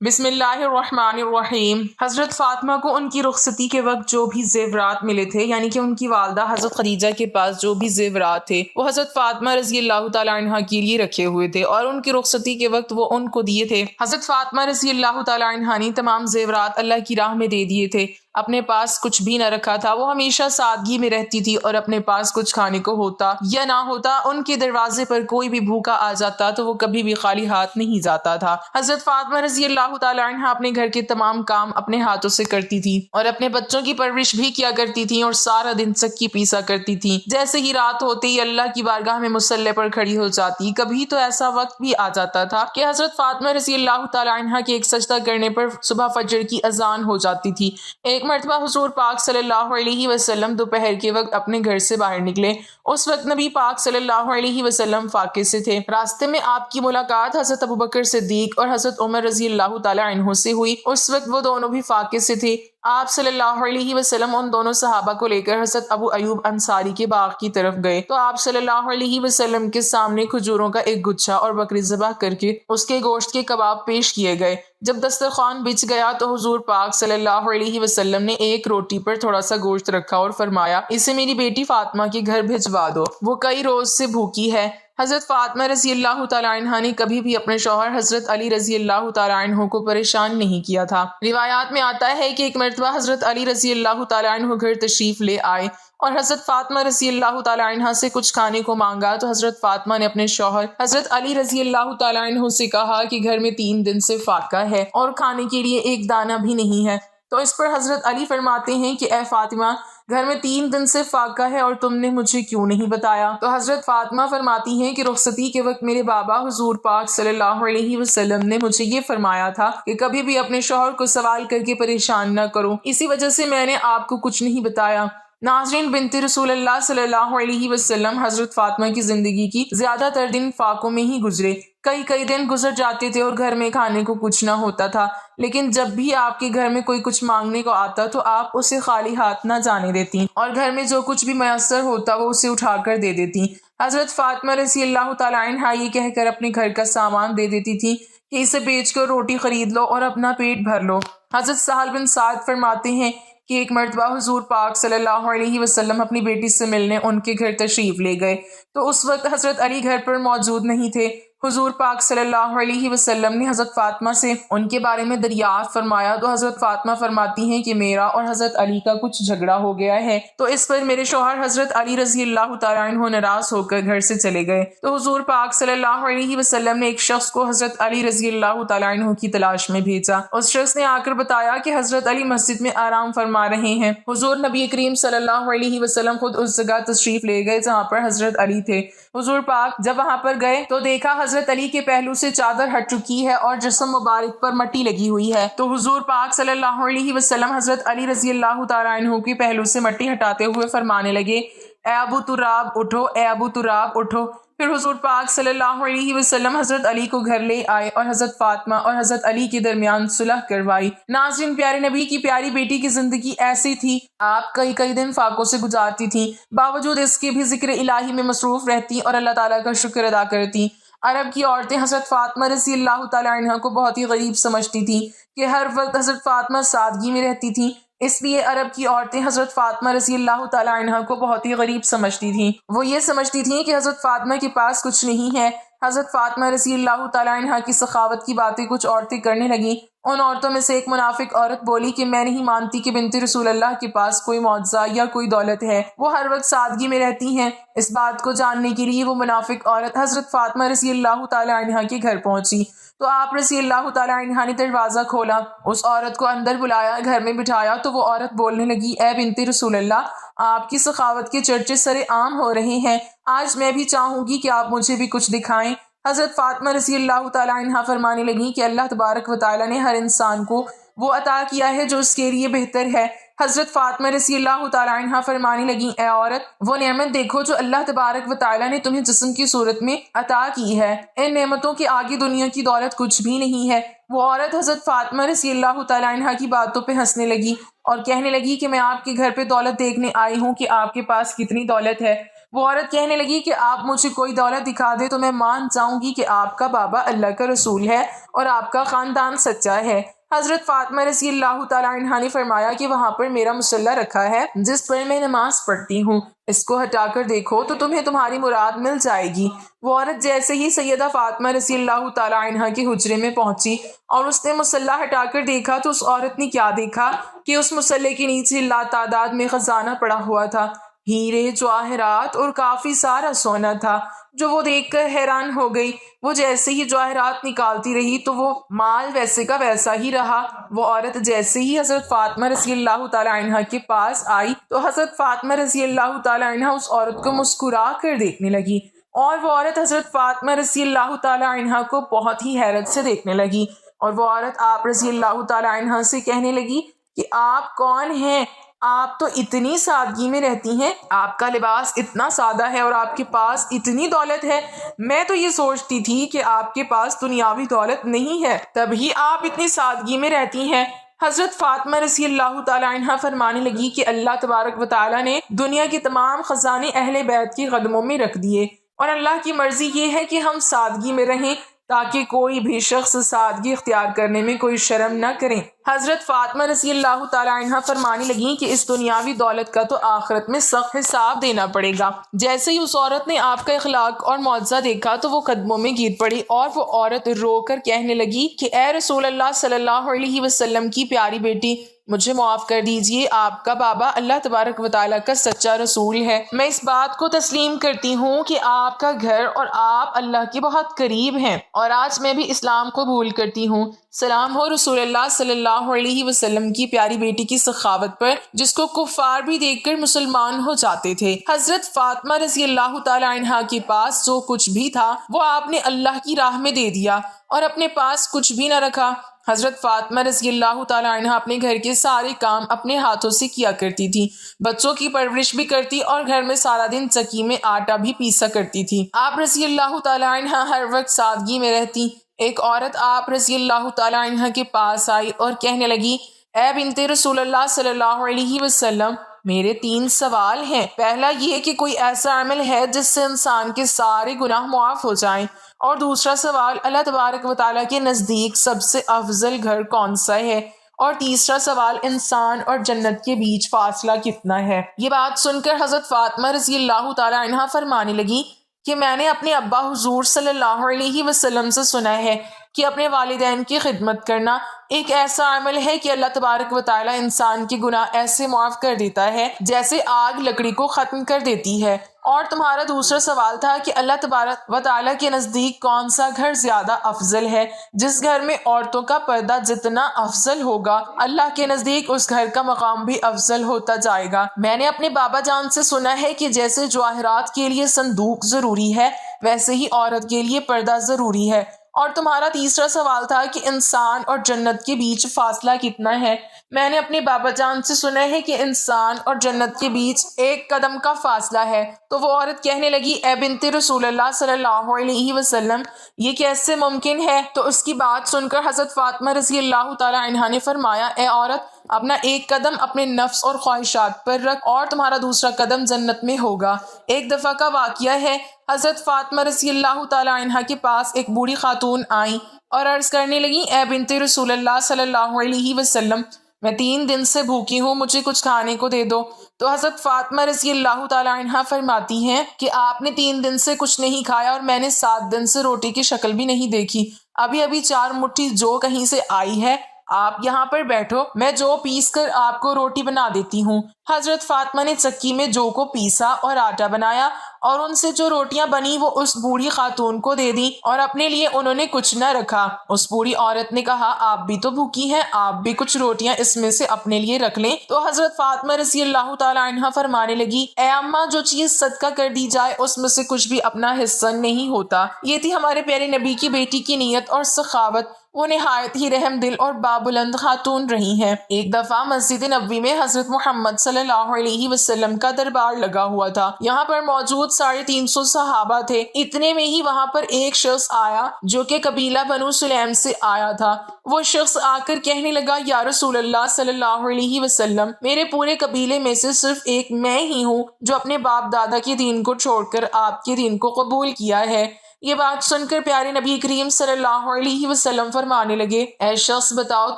بسم اللہ الرحمن الرحیم۔ حضرت فاطمہ کو ان کی رخصتی کے وقت جو بھی زیورات ملے تھے، یعنی کہ ان کی والدہ حضرت خدیجہ کے پاس جو بھی زیورات تھے وہ حضرت فاطمہ رضی اللہ تعالی عنہ کے لیے رکھے ہوئے تھے اور ان کی رخصتی کے وقت وہ ان کو دیے تھے۔ حضرت فاطمہ رضی اللہ تعالی عنہ نے تمام زیورات اللہ کی راہ میں دے دیے تھے، اپنے پاس کچھ بھی نہ رکھا تھا۔ وہ ہمیشہ سادگی میں رہتی تھی اور اپنے پاس کچھ کھانے کو ہوتا یا نہ ہوتا، ان کے دروازے پر کوئی بھی بھوکا آ جاتا تو وہ کبھی بھی خالی ہاتھ نہیں جاتا تھا۔ حضرت فاطمہ رضی اللہ تعالی عنہ اپنے گھر کے تمام کام اپنے ہاتھوں سے کرتی تھی اور اپنے بچوں کی پرورش بھی کیا کرتی تھی اور سارا دن چکی پیسا کرتی تھی۔ جیسے ہی رات ہوتے ہی اللہ کی بارگاہ میں مصلی پر کھڑی ہو جاتی۔ کبھی تو ایسا وقت بھی آ جاتا تھا کہ حضرت فاطمہ رضی اللہ تعالی عنہ کے ایک سجدہ کرنے پر صبح فجر کی اذان ہو جاتی تھی۔ ایک مرتبہ حضور پاک صلی اللہ علیہ وسلم دوپہر کے وقت اپنے گھر سے باہر نکلے۔ اس وقت نبی پاک صلی اللہ علیہ وسلم فاقے سے تھے۔ راستے میں آپ کی ملاقات حضرت ابوبکر صدیق اور حضرت عمر رضی اللہ تعالی عنہ سے ہوئی۔ اس وقت وہ دونوں بھی فاقے سے تھے۔ آپ صلی اللہ علیہ وسلم ان دونوں صحابہ کو لے کر حضرت ابو ایوب انصاری کے باغ کی طرف گئے تو آپ صلی اللہ علیہ وسلم کے سامنے کھجوروں کا ایک گچھا اور بکری ذبح کر کے اس کے گوشت کے کباب پیش کیے گئے۔ جب دسترخوان بچ گیا تو حضور پاک صلی اللہ علیہ وسلم نے ایک روٹی پر تھوڑا سا گوشت رکھا اور فرمایا، اسے میری بیٹی فاطمہ کے گھر بھجوا دو، وہ کئی روز سے بھوکی ہے۔ حضرت فاطمہ رضی اللہ تعالی عنہ نے کبھی بھی اپنے شوہر حضرت علی رضی اللہ تعالی عنہ کو پریشان نہیں کیا تھا۔ روایات میں آتا ہے کہ ایک مرتبہ حضرت علی رضی اللہ تعالی عنہ گھر تشریف لے آئے اور حضرت فاطمہ رضی اللہ تعالی عنہ سے کچھ کھانے کو مانگا تو حضرت فاطمہ نے اپنے شوہر حضرت علی رضی اللہ تعالی عنہ سے کہا کہ گھر میں 3 دن سے فاقہ ہے اور کھانے کے لیے ایک دانہ بھی نہیں ہے۔ تو اس پر حضرت علی فرماتے ہیں کہ اے فاطمہ، گھر میں 3 دن سے فاقہ ہے اور تم نے مجھے کیوں نہیں بتایا؟ تو حضرت فاطمہ فرماتی ہیں کہ رخصتی کے وقت میرے بابا حضور پاک صلی اللہ علیہ وسلم نے مجھے یہ فرمایا تھا کہ کبھی بھی اپنے شوہر کو سوال کر کے پریشان نہ کرو، اسی وجہ سے میں نے آپ کو کچھ نہیں بتایا۔ ناظرین، بنت رسول اللہ صلی اللہ علیہ وسلم حضرت فاطمہ کی زندگی کی زیادہ تر دن فاقوں میں ہی گزرے۔ کئی دن گزر جاتے تھے اور گھر میں کھانے کو کچھ نہ ہوتا تھا، لیکن جب بھی آپ کے گھر میں کوئی کچھ مانگنے کو آتا تو آپ اسے خالی ہاتھ نہ جانے دیتی اور گھر میں جو کچھ بھی میسر ہوتا وہ اسے اٹھا کر دے دیتی۔ حضرت فاطمہ رضی اللہ تعالی عنہا یہ کہہ کر اپنے گھر کا سامان دے دیتی تھی کہ اسے بیچ کر روٹی خرید لو اور اپنا پیٹ بھر لو۔ حضرت سہل بن سعد فرماتے ہیں کہ ایک مرتبہ حضور پاک صلی اللہ علیہ وسلم اپنی بیٹی سے ملنے ان کے گھر تشریف لے گئے تو اس وقت حضرت علی گھر پر موجود نہیں تھے۔ حضور پاک صلی اللہ علیہ وسلم نے حضرت فاطمہ سے ان کے بارے میں دریافت فرمایا تو حضرت فاطمہ فرماتی ہیں کہ میرا اور حضرت علی کا کچھ جھگڑا ہو گیا ہے، تو اس پر میرے شوہر حضرت علی رضی اللہ تعالی عنہ ناراض ہو کر گھر سے چلے گئے۔ تو حضور پاک صلی اللہ علیہ وسلم نے ایک شخص کو حضرت علی رضی اللہ تعالی عنہ کی تلاش میں بھیجا۔ اس شخص نے آ کر بتایا کہ حضرت علی مسجد میں آرام فرما رہے ہیں۔ حضور نبی کریم صلی اللہ علیہ وسلم خود اس جگہ تشریف لے گئے جہاں پر حضرت علی تھے۔ حضور پاک جب وہاں پر گئے تو دیکھا حضرت علی کے پہلو سے چادر ہٹ چکی ہے اور جسم مبارک پر مٹی لگی ہوئی ہے۔ تو حضور پاک صلی اللہ علیہ وسلم حضرت علی رضی اللہ تعالی عنہ کے پہلو سے مٹی ہٹاتے ہوئے فرمانے لگے، اے ابو تراب اٹھو، اے ابو تراب اٹھو۔ پھر حضور پاک صلی اللہ علیہ وسلم حضرت علی کو گھر لے آئے اور حضرت فاطمہ اور حضرت علی کے درمیان صلح کروائی۔ ناظرین، پیارے نبی کی پیاری بیٹی کی زندگی ایسی تھی، آپ کئی دن فاقوں سے گزارتی تھیں، باوجود اس کے بھی ذکر الہی میں مصروف رہتی اور اللہ تعالیٰ کا شکر ادا کرتی۔ عرب کی عورتیں حضرت فاطمہ رضی اللہ تعالی عنہ کو بہت ہی غریب سمجھتی تھیں کہ ہر وقت حضرت فاطمہ سادگی میں رہتی تھیں، اس لیے عرب کی عورتیں حضرت فاطمہ رضی اللہ تعالی عنہ کو بہت ہی غریب سمجھتی تھیں۔ وہ یہ سمجھتی تھیں کہ حضرت فاطمہ کے پاس کچھ نہیں ہے۔ حضرت فاطمہ رضی اللہ تعالی عنہ کی سخاوت کی باتیں کچھ عورتیں کرنے لگیں۔ ان عورتوں میں سے ایک منافق عورت بولی کہ میں نہیں مانتی کہ بنت رسول اللہ کے پاس کوئی معجزہ یا کوئی دولت ہے، وہ ہر وقت سادگی میں رہتی ہیں۔ اس بات کو جاننے کے لیے وہ منافق عورت حضرت فاطمہ رضی اللہ تعالی عنہ کے گھر پہنچی تو آپ رضی اللہ تعالی عنہ نے دروازہ کھولا، اس عورت کو اندر بلایا، گھر میں بٹھایا تو وہ عورت بولنے لگی، اے بنت رسول اللہ، آپ کی سخاوت کے چرچے سرے عام ہو رہے ہیں، آج میں بھی چاہوں گی کہ آپ مجھے بھی کچھ دکھائیں۔ حضرت فاطمہ رضی اللہ تعالی عنہ فرمانے لگیں کہ اللہ تبارک و تعالی نے ہر انسان کو وہ عطا کیا ہے جو اس کے لیے بہتر ہے۔ حضرت فاطمہ رضی اللہ تعالی عنہ فرمانے لگیں، اے عورت، وہ نعمت دیکھو جو اللہ تبارک و تعالی نے تمہیں جسم کی صورت میں عطا کی ہے، ان نعمتوں کے آگے دنیا کی دولت کچھ بھی نہیں ہے۔ وہ عورت حضرت فاطمہ رضی اللہ تعالی عنہ کی باتوں پہ ہنسنے لگی اور کہنے لگی کہ میں آپ کے گھر پہ دولت دیکھنے آئی ہوں کہ آپ کے پاس کتنی دولت ہے۔ وہ عورت کہنے لگی کہ آپ مجھے کوئی دولت دکھا دے تو میں مان جاؤں گی کہ آپ کا بابا اللہ کا رسول ہے اور آپ کا خاندان سچا ہے۔ حضرت فاطمہ رضی اللہ تعالیٰ عنہا نے فرمایا کہ وہاں پر میرا مصلی رکھا ہے جس پر میں نماز پڑھتی ہوں، اس کو ہٹا کر دیکھو تو تمہیں تمہاری مراد مل جائے گی۔ وہ عورت جیسے ہی سیدہ فاطمہ رضی اللہ تعالیٰ عنہا کے حجرے میں پہنچی اور اس نے مصلی ہٹا کر دیکھا تو اس عورت نے کیا دیکھا کہ اس مصلی کے نیچے لاتعداد میں خزانہ پڑا ہوا تھا، ہیرے، جواہرات اور کافی سارا سونا تھا، جو وہ دیکھ کر حیران ہو گئی۔ وہ جیسے ہی جواہرات نکالتی رہی تو وہ مال ویسے کا ویسا ہی رہا۔ وہ عورت جیسے ہی حضرت فاطمہ رضی اللہ تعالیٰ عنہ کے پاس آئی تو حضرت فاطمہ رضی اللہ تعالیٰ عنہ اس عورت کو مسکرا کر دیکھنے لگی اور وہ عورت حضرت فاطمہ رضی اللہ تعالیٰ عنہ کو بہت ہی حیرت سے دیکھنے لگی، اور وہ عورت آپ رضی اللہ تعالیٰ عنہ سے کہنے لگی کہ آپ کون ہیں؟ آپ تو اتنی سادگی میں رہتی ہیں، آپ کا لباس اتنا سادہ ہے اور آپ کے پاس اتنی دولت ہے، میں تو یہ سوچتی تھی کہ آپ کے پاس دنیاوی دولت نہیں ہے، تبھی آپ اتنی سادگی میں رہتی ہیں۔ حضرت فاطمہ رضی اللہ تعالیٰ عنہ فرمانے لگی کہ اللہ تبارک و تعالیٰ نے دنیا کے تمام خزانے اہل بیت کے قدموں میں رکھ دیے، اور اللہ کی مرضی یہ ہے کہ ہم سادگی میں رہیں تاکہ کوئی بھی شخص سادگی اختیار کرنے میں کوئی شرم نہ کریں۔ حضرت فاطمہ رضی اللہ تعالیٰ عنہ فرمانے لگیں کہ اس دنیاوی دولت کا تو آخرت میں سخت حساب دینا پڑے گا۔ جیسے ہی اس عورت نے آپ کا اخلاق اور معجزہ دیکھا تو وہ قدموں میں گر پڑی اور وہ عورت رو کر کہنے لگی کہ اے رسول اللہ صلی اللہ علیہ وسلم کی پیاری بیٹی، مجھے معاف کر دیجئے، آپ کا بابا اللہ تبارک و تعالیٰ کا سچا رسول ہے۔ میں اس بات کو تسلیم کرتی ہوں کہ آپ کا گھر اور آپ اللہ کے بہت قریب ہیں، اور آج میں بھی اسلام قبول کرتی ہوں۔ سلام ہو رسول اللہ صلی اللہ علیہ وسلم کی پیاری بیٹی کی سخاوت پر، جس کو کفار بھی دیکھ کر مسلمان ہو جاتے تھے۔ حضرت فاطمہ رضی اللہ تعالیٰ عنہا کے پاس جو کچھ بھی تھا وہ آپ نے اللہ کی راہ میں دے دیا اور اپنے پاس کچھ بھی نہ رکھا۔ حضرت فاطمہ رضی اللہ تعالیٰ عنہ اپنے گھر کے سارے کام اپنے ہاتھوں سے کیا کرتی تھی، بچوں کی پرورش بھی کرتی اور گھر میں سارا دن چکی میں آٹا بھی پیسا کرتی تھی۔ آپ رضی اللہ تعالیٰ عنہ ہر وقت سادگی میں رہتی۔ ایک عورت آپ رضی اللہ تعالیٰ عنہ کے پاس آئی اور کہنے لگی، اے بنت رسول اللہ صلی اللہ علیہ وسلم، میرے 3 سوال ہیں۔ پہلا یہ کہ کوئی ایسا عمل ہے جس سے انسان کے سارے گناہ معاف ہو جائیں، اور دوسرا سوال اللہ تبارک و تعالیٰ کے نزدیک سب سے افضل گھر کون سا ہے، اور تیسرا سوال انسان اور جنت کے بیچ فاصلہ کتنا ہے۔ یہ بات سن کر حضرت فاطمہ رضی اللہ تعالیٰ عنہ فرمانے لگی کہ میں نے اپنے ابا حضور صلی اللہ علیہ وسلم سے سنا ہے کہ اپنے والدین کی خدمت کرنا ایک ایسا عمل ہے کہ اللہ تبارک و تعالیٰ انسان کے گناہ ایسے معاف کر دیتا ہے جیسے آگ لکڑی کو ختم کر دیتی ہے۔ اور تمہارا دوسرا سوال تھا کہ اللہ تبارک و تعالیٰ کے نزدیک کون سا گھر زیادہ افضل ہے، جس گھر میں عورتوں کا پردہ جتنا افضل ہوگا اللہ کے نزدیک اس گھر کا مقام بھی افضل ہوتا جائے گا۔ میں نے اپنے بابا جان سے سنا ہے کہ جیسے جواہرات کے لیے صندوق ضروری ہے ویسے ہی عورت کے لیے پردہ ضروری ہے۔ اور تمہارا تیسرا سوال تھا کہ انسان اور جنت کے بیچ فاصلہ کتنا ہے۔ میں نے اپنے بابا جان سے سنا ہے کہ انسان اور جنت کے بیچ 1 قدم کا فاصلہ ہے۔ تو وہ عورت کہنے لگی، اے بنت رسول اللہ صلی اللہ علیہ وسلم، یہ کیسے ممکن ہے؟ تو اس کی بات سن کر حضرت فاطمہ رضی اللہ تعالیٰ عنہا نے فرمایا، اے عورت، اپنا 1 قدم اپنے نفس اور خواہشات پر رکھ اور تمہارا دوسرا قدم جنت میں ہوگا۔ ایک دفعہ کا واقعہ ہے، حضرت فاطمہ رضی اللہ تعالیٰ عنہ کے پاس ایک بوڑھی خاتون آئیں اور عرض کرنے لگیں، اے بنت رسول اللہ صلی اللہ علیہ وسلم، میں 3 دن سے بھوکی ہوں، مجھے کچھ کھانے کو دے دو۔ تو حضرت فاطمہ رضی اللہ تعالیٰ عنہ فرماتی ہیں کہ آپ نے 3 دن سے کچھ نہیں کھایا اور میں نے 7 دن سے روٹی کی شکل بھی نہیں دیکھی، ابھی 4 مٹھی جو کہیں سے آئی ہے، آپ یہاں پر بیٹھو، میں جو پیس کر آپ کو روٹی بنا دیتی ہوں۔ حضرت فاطمہ نے چکی میں جو کو پیسا اور آٹا بنایا اور ان سے جو روٹیاں بنی وہ اس بوڑھی خاتون کو دے دیں اور اپنے لیے انہوں نے کچھ نہ رکھا۔ اس بوڑھی عورت نے کہا، آپ بھی تو بھوکی ہیں، آپ بھی کچھ روٹیاں اس میں سے اپنے لیے رکھ لیں۔ تو حضرت فاطمہ رضی اللہ تعالیٰ عنہ فرمانے لگی، اے اماں، جو چیز صدقہ کر دی جائے اس میں سے کچھ بھی اپنا حصہ نہیں ہوتا۔ یہ تھی ہمارے پیارے نبی کی بیٹی کی نیت اور سخاوت۔ وہ نہایت ہی رحم دل اور بابلند خاتون رہی ہیں۔ ایک دفعہ مسجد نبوی میں حضرت محمد صلی اللہ علیہ وسلم کا دربار لگا ہوا تھا۔ یہاں پر موجود 350 صحابہ تھے۔ اتنے میں ہی وہاں پر ایک شخص آیا جو کہ قبیلہ بنو سلیم سے آیا تھا۔ وہ شخص آ کر کہنے لگا، یا رسول اللہ صلی اللہ علیہ وسلم، میرے پورے قبیلے میں سے صرف ایک میں ہی ہوں جو اپنے باپ دادا کے دین کو چھوڑ کر آپ کے دین کو قبول کیا ہے۔ یہ بات سن کر پیارے نبی کریم صلی اللہ علیہ وسلم فرمانے لگے، اے شخص بتاؤ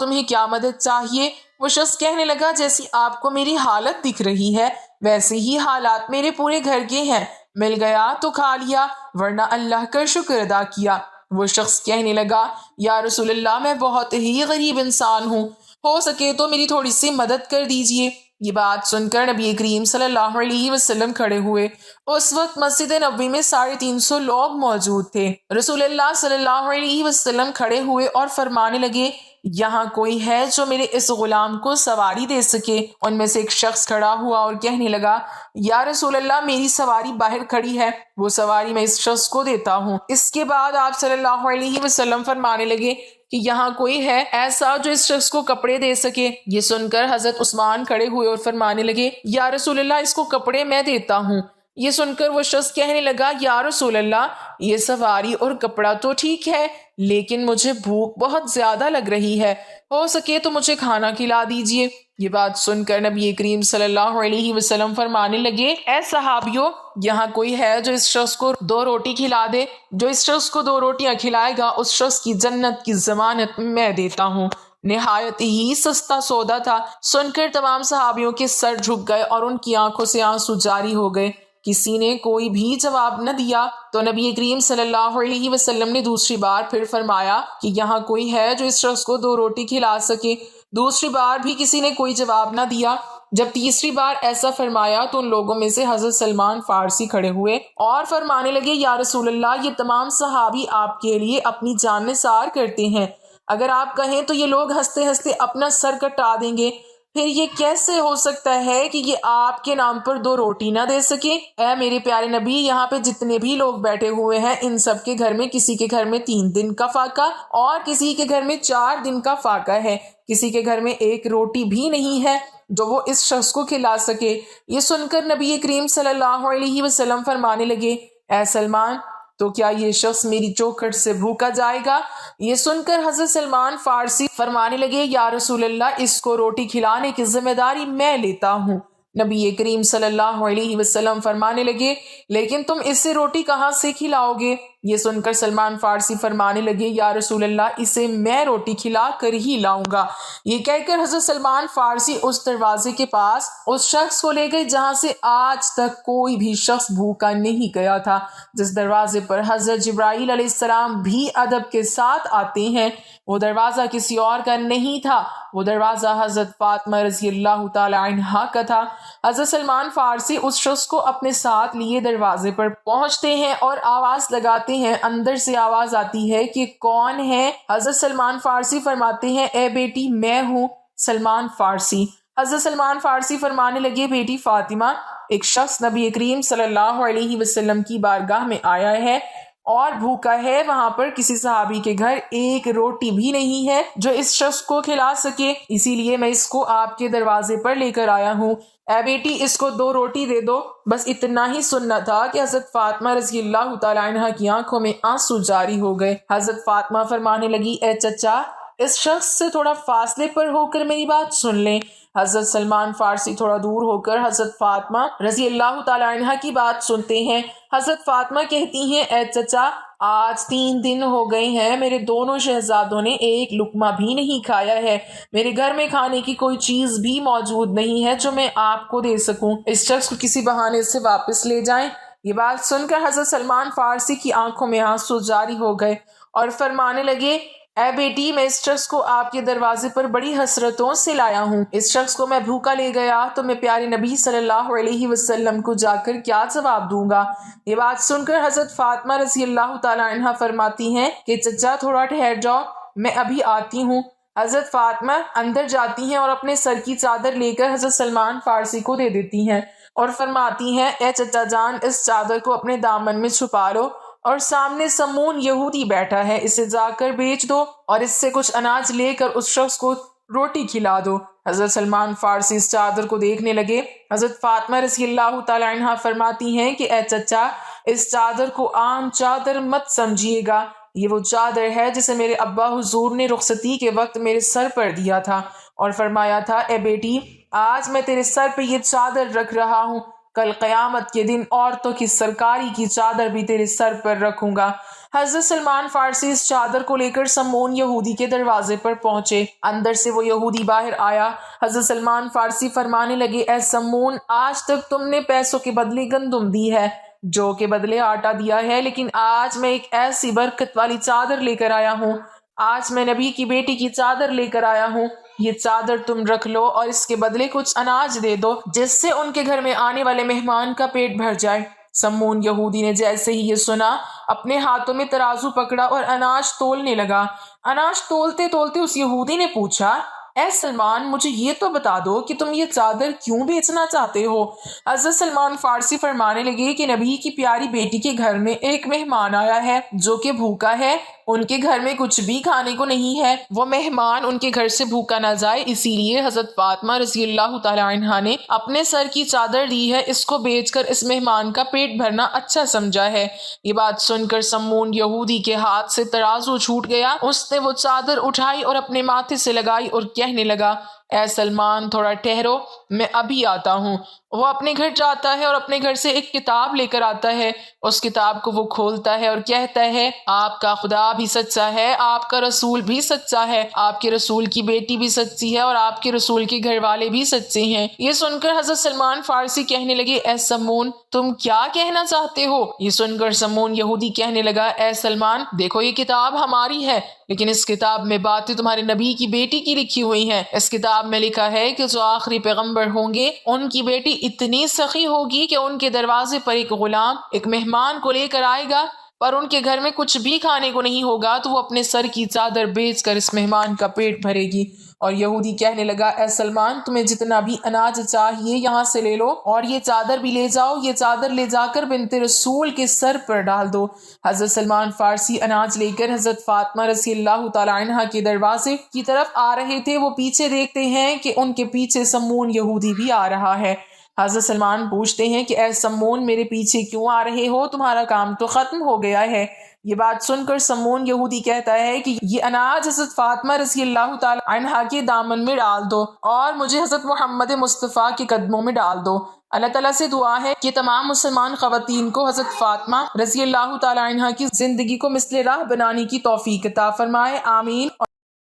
تمہیں کیا مدد چاہیے؟ وہ شخص کہنے لگا، جیسی آپ کو میری حالت دکھ رہی ہے ویسے ہی حالات میرے پورے گھر کے ہیں، مل گیا تو کھا لیا ورنہ اللہ کا شکر ادا کیا۔ وہ شخص کہنے لگا، یا رسول اللہ میں بہت ہی غریب انسان ہوں، ہو سکے تو میری تھوڑی سی مدد کر دیجئے۔ یہ بات سن کر نبی کریم صلی اللہ علیہ وسلم کھڑے ہوئے۔ اس وقت مسجد نبوی میں 350 لوگ موجود تھے۔ رسول اللہ صلی اللہ علیہ وسلم کھڑے ہوئے اور فرمانے لگے، یہاں کوئی ہے جو میرے اس غلام کو سواری دے سکے؟ ان میں سے ایک شخص کھڑا ہوا اور کہنے لگا، یا رسول اللہ میری سواری باہر کھڑی ہے، وہ سواری میں اس شخص کو دیتا ہوں۔ اس کے بعد آپ صلی اللہ علیہ وسلم فرمانے لگے کہ یہاں کوئی ہے ایسا جو اس شخص کو کپڑے دے سکے؟ یہ سن کر حضرت عثمان کھڑے ہوئے اور فرمانے لگے، یا رسول اللہ اس کو کپڑے میں دیتا ہوں۔ یہ سن کر وہ شخص کہنے لگا، یا رسول اللہ یہ سواری اور کپڑا تو ٹھیک ہے لیکن مجھے بھوک بہت زیادہ لگ رہی ہے، ہو سکے تو مجھے کھانا کھلا دیجئے۔ یہ بات سن کر نبی کریم صلی اللہ علیہ وسلم فرمانے لگے، اے صحابیوں، یہاں کوئی ہے جو اس شخص کو 2 روٹی کھلا دے؟ جو اس شخص کو 2 روٹیاں کھلائے گا اس شخص کی جنت کی ضمانت میں دیتا ہوں۔ نہایت ہی سستا سودا تھا۔ سن کر تمام صحابیوں کے سر جھک گئے اور ان کی آنکھوں سے آنسو جاری ہو گئے۔ کسی نے کوئی بھی جواب نہ دیا تو نبی کریم صلی اللہ علیہ وسلم نے دوسری بار پھر فرمایا کہ یہاں کوئی ہے جو اس شخص کو 2 روٹی کھلا سکے؟ دوسری بار بھی کسی نے کوئی جواب نہ دیا۔ جب تیسری بار ایسا فرمایا تو ان لوگوں میں سے حضرت سلمان فارسی کھڑے ہوئے اور فرمانے لگے، یا رسول اللہ یہ تمام صحابی آپ کے لیے اپنی جان نثار کرتے ہیں، اگر آپ کہیں تو یہ لوگ ہنستے ہنستے اپنا سر کٹا دیں گے، پھر یہ کیسے ہو سکتا ہے کہ یہ آپ کے نام پر 2 روٹی نہ دے سکے؟ اے میرے پیارے نبی، یہاں پہ جتنے بھی لوگ بیٹھے ہوئے ہیں ان سب کے گھر میں کسی کے گھر میں 3 دن کا فاقہ اور کسی کے گھر میں 4 دن کا فاقہ ہے، کسی کے گھر میں 1 روٹی بھی نہیں ہے جو وہ اس شخص کو کھلا سکے۔ یہ سن کر نبی کریم صلی اللہ علیہ وسلم فرمانے لگے، اے سلمان، تو کیا یہ شخص میری چوکھٹ سے بھوکا جائے گا؟ یہ سن کر حضرت سلمان فارسی فرمانے لگے، یا رسول اللہ اس کو روٹی کھلانے کی ذمہ داری میں لیتا ہوں۔ نبی کریم صلی اللہ علیہ وسلم فرمانے لگے، لیکن تم اسے روٹی کہاں سے کھلاؤ گے؟ یہ سن کر سلمان فارسی فرمانے لگے، یا رسول اللہ اسے میں روٹی کھلا کر ہی لاؤں گا۔ یہ کہہ کر حضرت سلمان فارسی اس دروازے کے پاس اس شخص کو لے گئے جہاں سے آج تک کوئی بھی شخص بھوکا نہیں گیا تھا، جس دروازے پر حضرت جبرائیل علیہ السلام بھی ادب کے ساتھ آتے ہیں۔ وہ دروازہ کسی اور کا نہیں تھا، وہ دروازہ حضرت فاطمہ رضی اللہ تعالی عنہا کا تھا۔ حضرت سلمان فارسی اس شخص کو اپنے ساتھ لیے دروازے پر پہنچتے ہیں اور آواز لگاتے ہیں۔ اندر سے آواز آتی ہے کہ کون ہے؟ حضرت سلمان فارسی فرماتے ہیں، اے بیٹی میں ہوں سلمان فارسی۔ حضرت سلمان فارسی فرمانے لگے، بیٹی فاطمہ، ایک شخص نبی کریم صلی اللہ علیہ وسلم کی بارگاہ میں آیا ہے اور بھوکا ہے، وہاں پر کسی صحابی کے گھر 1 روٹی بھی نہیں ہے جو اس شخص کو کھلا سکے، اسی لیے میں اس کو آپ کے دروازے پر لے کر آیا ہوں۔ اے بیٹی اس کو 2 روٹی دے دو۔ بس اتنا ہی سننا تھا کہ حضرت فاطمہ رضی اللہ تعالی عنہا کی آنکھوں میں آنسو جاری ہو گئے۔ حضرت فاطمہ فرمانے لگی، اے چچا، اس شخص سے تھوڑا فاصلے پر ہو کر میری بات سن لیں۔ حضرت سلمان فارسی تھوڑا دور ہو کر حضرت فاطمہ رضی اللہ تعالی عنہا کی بات سنتے ہیں۔ حضرت فاطمہ کہتی ہیں، اے چچا، آج 3 دن ہو گئے ہیں میرے دونوں شہزادوں نے 1 لقمہ بھی نہیں کھایا ہے، میرے گھر میں کھانے کی کوئی چیز بھی موجود نہیں ہے جو میں آپ کو دے سکوں، اس شخص کو کسی بہانے سے واپس لے جائیں۔ یہ بات سن کر حضرت سلمان فارسی کی آنکھوں میں آنسو جاری ہو گئے اور فرمانے لگے، اے بیٹی، میں اس شخص کو آپ کے دروازے پر بڑی حسرتوں سے لایا ہوں، اس شخص کو میں بھوکا لے گیا تو میں پیارے نبی صلی اللہ علیہ وسلم کو جا کر کیا جواب دوں گا؟ یہ بات سن کر حضرت فاطمہ رضی اللہ تعالی عنہا فرماتی ہیں کہ چچا تھوڑا ٹھہر جاؤ، میں ابھی آتی ہوں۔ حضرت فاطمہ اندر جاتی ہیں اور اپنے سر کی چادر لے کر حضرت سلمان فارسی کو دے دیتی ہیں اور فرماتی ہیں، اے چچا جان، اس چادر کو اپنے دامن میں چھپا لو اور سامنے سمون یہودی بیٹھا ہے، اسے جا کر بیچ دو اور اس سے کچھ اناج لے کر اس شخص کو روٹی کھلا دو۔ حضرت سلمان فارسی اس چادر کو دیکھنے لگے۔ حضرت فاطمہ رضی اللہ تعالی عنہ فرماتی ہیں کہ اے چچا، اس چادر کو عام چادر مت سمجھیے گا، یہ وہ چادر ہے جسے میرے ابا حضور نے رخصتی کے وقت میرے سر پر دیا تھا اور فرمایا تھا، اے بیٹی، آج میں تیرے سر پہ یہ چادر رکھ رہا ہوں، کل قیامت کے دن عورتوں کی سرکاری کی چادر بھی تیرے سر پر رکھوں گا۔ حضرت سلمان فارسی اس چادر کو لے کر سمون یہودی کے دروازے پر پہنچے۔ اندر سے وہ یہودی باہر آیا۔ حضرت سلمان فارسی فرمانے لگے، اے سمون، آج تک تم نے پیسوں کے بدلے گندم دی ہے، جو کے بدلے آٹا دیا ہے، لیکن آج میں ایک ایسی برکت والی چادر لے کر آیا ہوں۔ آج میں نبی کی بیٹی کی چادر لے کر آیا ہوں، یہ چادر تم رکھ لو اور اس کے بدلے کچھ اناج دے دو، جس سے ان کے گھر میں آنے والے مہمان کا پیٹ بھر جائے۔ سمون یہودی نے جیسے ہی یہ سنا، اپنے ہاتھوں میں ترازو پکڑا اور اناج تولنے لگا۔ اناج تولتے تولتے اس یہودی نے پوچھا، اے سلمان، مجھے یہ تو بتا دو کہ تم یہ چادر کیوں بیچنا چاہتے ہو؟ حضرت سلمان فارسی فرمانے لگے کہ نبی کی پیاری بیٹی کے گھر میں ایک مہمان آیا ہے جو کہ بھوکا ہے، ان کے گھر میں کچھ بھی کھانے کو نہیں ہے، وہ مہمان ان کے گھر سے بھوکا نہ جائے، اسی لیے حضرت فاطمہ رضی اللہ تعالی عنہا نے اپنے سر کی چادر دی ہے، اس کو بیچ کر اس مہمان کا پیٹ بھرنا اچھا سمجھا ہے۔ یہ بات سن کر سمون یہودی کے ہاتھ سے ترازو چھوٹ گیا، اس نے وہ چادر اٹھائی اور اپنے ماتھے سے لگائی اور کہنے لگا، اے سلمان، تھوڑا ٹھہرو، میں ابھی آتا ہوں۔ وہ اپنے گھر جاتا ہے اور اپنے گھر سے ایک کتاب لے کر آتا ہے، اس کتاب کو وہ کھولتا ہے اور کہتا ہے، آپ کا خدا بھی سچا ہے، آپ کا رسول بھی سچا ہے، آپ کے رسول کی بیٹی بھی سچی ہے اور آپ کے رسول کے گھر والے بھی سچے ہیں۔ یہ سن کر حضرت سلمان فارسی کہنے لگے، اے سمون، تم کیا کہنا چاہتے ہو؟ یہ سن کر سمون یہودی کہنے لگا، اے سلمان، دیکھو یہ کتاب ہماری ہے، لیکن اس کتاب میں باتیں تمہارے نبی کی بیٹی کی لکھی ہوئی ہیں۔ اس کتاب میں لکھا ہے کہ جو آخری پیغمبر ہوں گے ان کی بیٹی اتنی سخی ہوگی کہ ان کے دروازے پر ایک غلام ایک مہمان کو لے کر آئے گا، پر ان کے گھر میں کچھ بھی کھانے کو نہیں ہوگا تو وہ اپنے سر کی چادر بیچ کر اس مہمان کا پیٹ بھرے گی۔ اور یہودی کہنے لگا، اے سلمان، تمہیں جتنا بھی اناج چاہیے یہاں سے لے لو اور یہ چادر بھی لے جاؤ، یہ چادر لے جا کر بنت رسول کے سر پر ڈال دو۔ حضرت سلمان فارسی اناج لے کر حضرت فاطمہ رضی اللہ تعالی عنہا کے دروازے کی طرف آ رہے تھے، وہ پیچھے دیکھتے ہیں کہ ان کے پیچھے سمون یہودی بھی آ رہا ہے۔ حضرت سلمان پوچھتے ہیں کہ اے سمون، میرے پیچھے کیوں آ رہے ہو؟ تمہارا کام تو ختم ہو گیا ہے۔ یہ بات سن کر سمون یہودی کہتا ہے کہ یہ اناج حضرت فاطمہ رضی اللہ تعالی عنہا کے دامن میں ڈال دو اور مجھے حضرت محمد مصطفیٰ کے قدموں میں ڈال دو۔ اللہ تعالیٰ سے دعا ہے کہ تمام مسلمان خواتین کو حضرت فاطمہ رضی اللہ تعالی عنہا کی زندگی کو مثل راہ بنانے کی توفیق عطا فرمائے، آمین۔